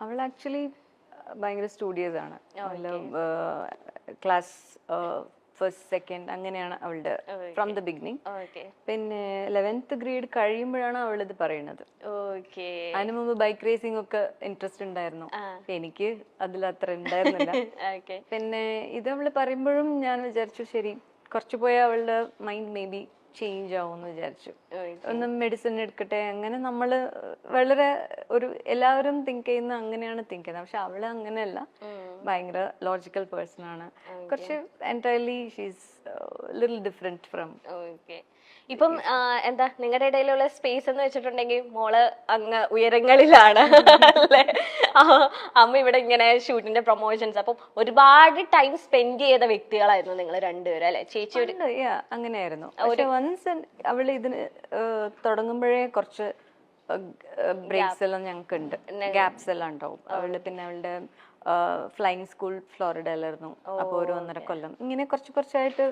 അവൾ ആക്ച്വലി ഭയങ്കര സ്റ്റുഡിയോസ് ആണ്. ക്ലാസ് ഫസ്റ്റ് സെക്കൻഡ് അങ്ങനെയാണ് അവളുടെ ഫ്രം ദ ബിഗിനിങ്. പിന്നെ 11th ഗ്രേഡ് കഴിയുമ്പോഴാണ് അവൾ ഇത് പറയുന്നത്. അതിനു മുമ്പ് ബൈക്ക് റേസിംഗ് ഒക്കെ ഇൻട്രസ്റ്റ് ഉണ്ടായിരുന്നു. എനിക്ക് അതിൽ അത്ര ഉണ്ടായിരുന്നില്ല. പിന്നെ ഇത് അവള് പറയുമ്പോഴും ഞാൻ വിചാരിച്ചു ശരി കുറച്ചു പോയാൽ അവളുടെ മൈൻഡ് മേ ബി ചേഞ്ച് ആവുമെന്ന് വിചാരിച്ചു. ഒന്ന് മെഡിസിൻ എടുക്കട്ടെ, അങ്ങനെ നമ്മള് വളരെ ഒരു എല്ലാവരും തിങ്ക് ചെയ്യുന്ന അങ്ങനെയാണ് തിങ്ക് ചെയ്യുന്നത്. പക്ഷെ അവള് അങ്ങനെയല്ല, ഭയങ്കര ലോജിക്കൽ പേഴ്സൺ ആണ്. കുറച്ച് entirely she's little different from. ഇപ്പം എന്താ നിങ്ങളുടെ ഇടയിലുള്ള സ്പേസ് എന്ന് വെച്ചിട്ടുണ്ടെങ്കിൽ മോള് അങ്ങ് ഉയരങ്ങളിലാണ് അല്ലേ? അമ്മ ഇവിടെ ഇങ്ങനെ ഷൂട്ടിന്റെ പ്രൊമോഷൻസ്, അപ്പം ഒരുപാട് ടൈം സ്പെൻഡ് ചെയ്ത വ്യക്തികളായിരുന്നു നിങ്ങൾ രണ്ടുപേരും അല്ലെ? ചേച്ചി അങ്ങനെയായിരുന്നു. വൺസ് അവള് ഇതിന് തുടങ്ങുമ്പോഴേ കുറച്ച് ബ്രേക്സ് എല്ലാം ഞങ്ങൾക്ക് ഉണ്ട്, ഗ്യാപ്സ് എല്ലാം ഉണ്ടാവും. അവള് പിന്നെ അവളുടെ ഫ്ലൈയിങ് സ്കൂൾ ഫ്ലോറിഡയിലായിരുന്നു. അപ്പൊ ഒരു 1.5 കൊല്ലം ഇങ്ങനെ കുറച്ചായിട്ട്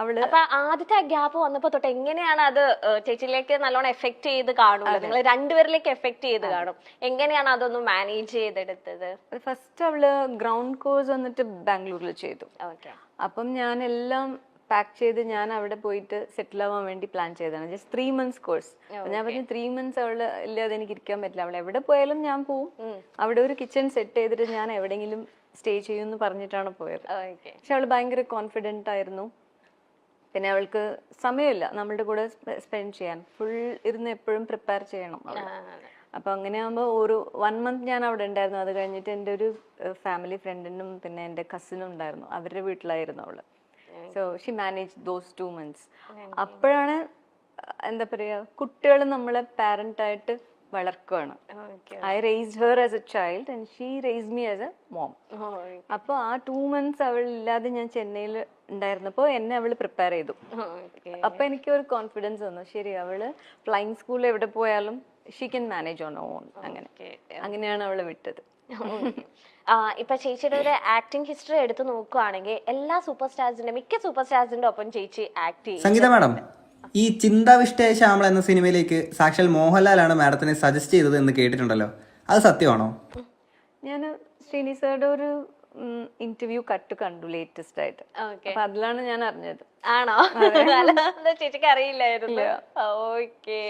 അവള്. അപ്പൊ ആദ്യത്തെ ഗ്യാപ്പ് വന്നപ്പോ തൊട്ട് എങ്ങനെയാണ് അത് ചേച്ചിയിലേക്ക് നല്ലോണം എഫക്ട് ചെയ്ത് കാണുമല്ലോ, നിങ്ങൾ രണ്ടുപേരിലേക്ക് എഫക്ട് ചെയ്ത് കാണും, എങ്ങനെയാണ് അതൊന്ന് മാനേജ് ചെയ്തെടുത്തത്? ഫസ്റ്റ് അവള് ഗ്രൗണ്ട് കോഴ്സ് വന്നിട്ട് ബാംഗ്ലൂരിൽ ചെയ്തു. അപ്പം ഞാൻ എല്ലാം പാക്ക് ചെയ്ത് ഞാൻ അവിടെ പോയിട്ട് സെറ്റിൽ ആവാൻ വേണ്ടി പ്ലാൻ ചെയ്തതാണ്. Just 3 months course. ഞാൻ പറഞ്ഞു 3 months അവള് ഇല്ലാതെ എനിക്ക് ഇരിക്കാൻ പറ്റില്ല, അവൾ എവിടെ പോയാലും ഞാൻ പോവും, അവിടെ ഒരു കിച്ചൺ സെറ്റ് ചെയ്തിട്ട് ഞാൻ എവിടെയെങ്കിലും സ്റ്റേ ചെയ്യുമെന്ന് പറഞ്ഞിട്ടാണ് പോയത്. പക്ഷെ അവള് ഭയങ്കര കോൺഫിഡന്റ് ആയിരുന്നു. പിന്നെ അവൾക്ക് സമയമില്ല നമ്മളുടെ കൂടെ സ്പെൻഡ് ചെയ്യാൻ, ഫുൾ ഇരുന്ന് എപ്പോഴും പ്രിപ്പയർ ചെയ്യണം. അപ്പൊ അങ്ങനെ ആകുമ്പോൾ ഒരു 1 month ഞാൻ അവിടെ ഉണ്ടായിരുന്നു. അത് കഴിഞ്ഞിട്ട് എൻ്റെ ഒരു ഫാമിലി ഫ്രണ്ടിനും പിന്നെ എൻ്റെ കസിനും ഉണ്ടായിരുന്നു, അവരുടെ വീട്ടിലായിരുന്നു അവള്. So she manage those 2 months. അപ്പോഴാണ് എന്താ പറയാ, കുട്ടികൾ നമ്മളെ പാരന്റ് ആയിട്ട് വളർക്കുകയാണ്. I raised her as a child and she raised me as a mom. അപ്പൊ ആ 2 months അവൾ ഇല്ലാതെ ഞാൻ ചെന്നൈയിൽ ഉണ്ടായിരുന്നപ്പോ എന്നെ അവള് പ്രിപ്പയർ ചെയ്തു. അപ്പൊ എനിക്ക് ഒരു കോൺഫിഡൻസ് വന്നു, ശരി അവള് ഫ്ലൈയിങ് സ്കൂളിൽ എവിടെ പോയാലും she can manage on on. അങ്ങനെയാണ് അവളെ വിട്ടത്. ഇപ്പൊ ചേച്ചിയുടെ ഒരു ആക്ടിംഗ് ഹിസ്റ്ററി എടുത്ത് നോക്കുവാണെങ്കിൽ എല്ലാ മിക്ക സൂപ്പർ സ്റ്റാർസിന്റെ ഒപ്പം ചേച്ചി ആക്ട് ചെയ്യും. സംഗീത മാഡം, ഈ ചിന്താവിഷ്ടയ ശ്യാമള എന്ന സിനിമയിലേക്ക് സാക്ഷാൽ മോഹൻലാലാണ് മാഡത്തിനെ സജസ്റ്റ് ചെയ്തത് എന്ന് കേട്ടിട്ടുണ്ടല്ലോ, അത് സത്യമാണോ? ഞാൻ ശ്രീനി സാറുടെ ഒരു ഇന്റർവ്യൂ കണ്ടു ലേറ്റസ്റ്റ് ആയിട്ട്. അപ്പൊ അതിലാണ് ഞാൻ അറിഞ്ഞത്. ആണോ? ചേച്ചിക്ക് അറിയില്ലായിരുന്നു. ഓക്കെ.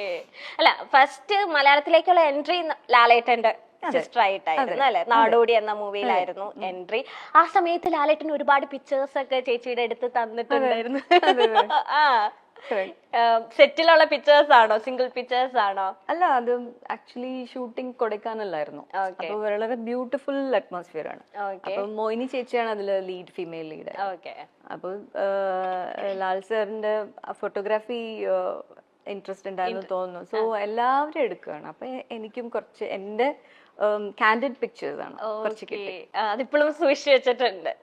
അല്ല, ഫസ്റ്റ് മലയാളത്തിലേക്കുള്ള എൻട്രി ലാലേട്ടന്റെ സിസ്റ്റർ ആയിട്ടായിരുന്നു അല്ലെ? നാടോടി എന്ന മൂവിയിലായിരുന്നു എൻട്രി. ആ സമയത്ത് ലാലേട്ടൻ ഒരുപാട് പിക്ചേഴ്സ് ഒക്കെ ചേച്ചിയുടെ അടുത്ത് തന്നിട്ടുണ്ടായിരുന്നു. സെറ്റിലുള്ള പിക്ചേഴ്സ് ആണോ, സിംഗിൾ പിക്ചേഴ്സ് ആണോ? അല്ല, അത് ആക്ച്വലി ഷൂട്ടിംഗ് കൊടൈക്കനാലിലായിരുന്നു. അപ്പൊ വളരെ ബ്യൂട്ടിഫുൾ അറ്റ്മോസ്ഫിയർ ആണ്. അപ്പൊ മോഹിനി ചേച്ചിയാണ് അതില് ലീഡ്, ഫീമെയിൽ ലീഡ്. അപ്പൊ ലാൽ സാറിന്റെ ഫോട്ടോഗ്രാഫി ഇൻട്രസ്റ്റ് ഉണ്ടായിരുന്നു തോന്നുന്നു. സോ എല്ലാവരും എടുക്കുകയാണ്. അപ്പൊ എനിക്കും കുറച്ച് എന്റെ കാൻഡിഡ് പിക്ചേഴ്സ് ആണ് കുറച്ച് കിട്ടി. അതിപ്പോഴും സൂക്ഷിച്ചു വെച്ചിട്ടുണ്ട്.